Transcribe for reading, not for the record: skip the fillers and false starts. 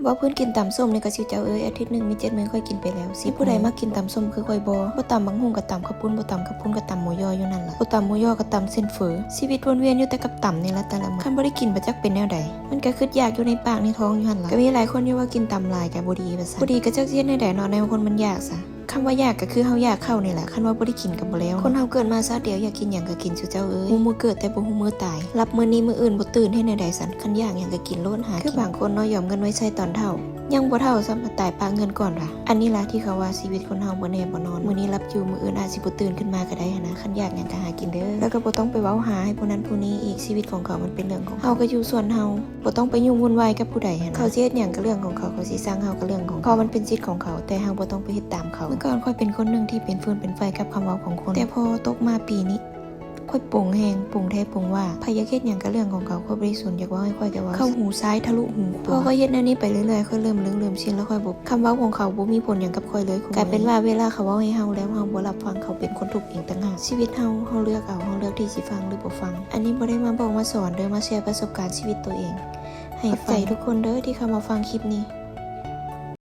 บ่เพิ่นกินตำส้มนี่ก็สิเจ้าอาทิตย์นึงมี7มื้อค่อยกินไปแล้วสิผู้ใดมากินตำส้มคือค่อยบ่ตำบักหุ่งก็ตำข้าวปุ้นบ่ตำข้าวปุ้นก็ตำหมูยออยู่นั่นล่ะบ่ตำหมูยอก็ตำเส้นเฝอชีวิตวนเวียนอยู่แต่กับตำนี่ละแต่ละมื้อคันบ่ได้กินบ่จักเป็นแนวใดมันก็คิดอยากอยู่ในปากในท้องอยู่หั่นล่ะก็มีหลายคนที่ว่ากินตำหลายก็บ่ดีว่าซั่นบ่ดีก็จักเฮ็ดแนวใดเนาะในบางคนมันยากซะคำว่ายากก็คือเฮาอยากเข้านี่แหละคันว่าบ่ได้กินก็บ่แล้วคนเฮาเกิดมาซะเดียวอยากกินหยังก็กินซุเจ้าฮู้มื้อเกิดแต่บ่ฮู้มื้อตายรับมื้อนี้มื้ออื่นบ่ตื่นเฮ็ดแนวใดซั่นคันอยากหยังก็กินโลดหาคือบางคนเนาะยอมเงินไว้ใช้ตอนเฒ่ายังบ่เท่าซ้ำมาตายปาเงินก่อนล่ะอันนี้ล่ะที่เขาว่าชีวิตคนเฮาบ่แน่บ่นอนมื้อนี้รับอยู่มื้ออื่นอาจสิบ่ตื่นขึ้นมาก็ได้นะคันอยากหยังก็หากินเด้อแล้วก็บ่ต้องไปเว้าหาให้ผู้นั้นผู้นี้อีกชีวิตของเขามันเป็นเรื่องของเฮาก็อยู่ส่วนเฮาบ่ต้องไปยุ่งวุ่นวายกับผู้ใดนะเขาสิเฮ็ดหยังก็เรื่องของเขาเขาสิสร้างเฮาก็เรื่องของเขามันเป็นสิทธิ์ของเขาแต่เฮาบ่ต้องไปเฮ็ดตามเขาเมื่อก่อนค่อยเป็นคนนึงที่เป็นฟืนเป็นไฟกับคำเว้าของคนแต่พอตกมาปีนี้ค่อยปงแหงปงแท้ปงว่าพยาเฮ็ดหยังก็เรื่องของเขาค่อยบ่ได้สนอยากว่าให้ค่อยก็ว่าเข้าหูซ้ายทะลุหูพอค่อยเฮ็ดแนวนี้ไปเรื่อยๆค่อยเริ่มชินแล้วค่อยบ่คำเว้าของเขาบ่มีผลหยังกับค่อยเลยกลายเป็นว่าเวลาเขาเว้าให้เฮาแล้วเฮาบ่รับฟังเขาเป็นคนทุกข์เองต่างหากชีวิตเฮาเลือกเอาเฮาเลือกที่สิฟังหรือบ่ฟังอันนี้บ่ได้มาบอกมาสอนเด้อมาแชร์ประสบการณ์ชีวิตตัวเองให้ใจทุกคนเด้อที่เข้ามาฟังคลิปนี้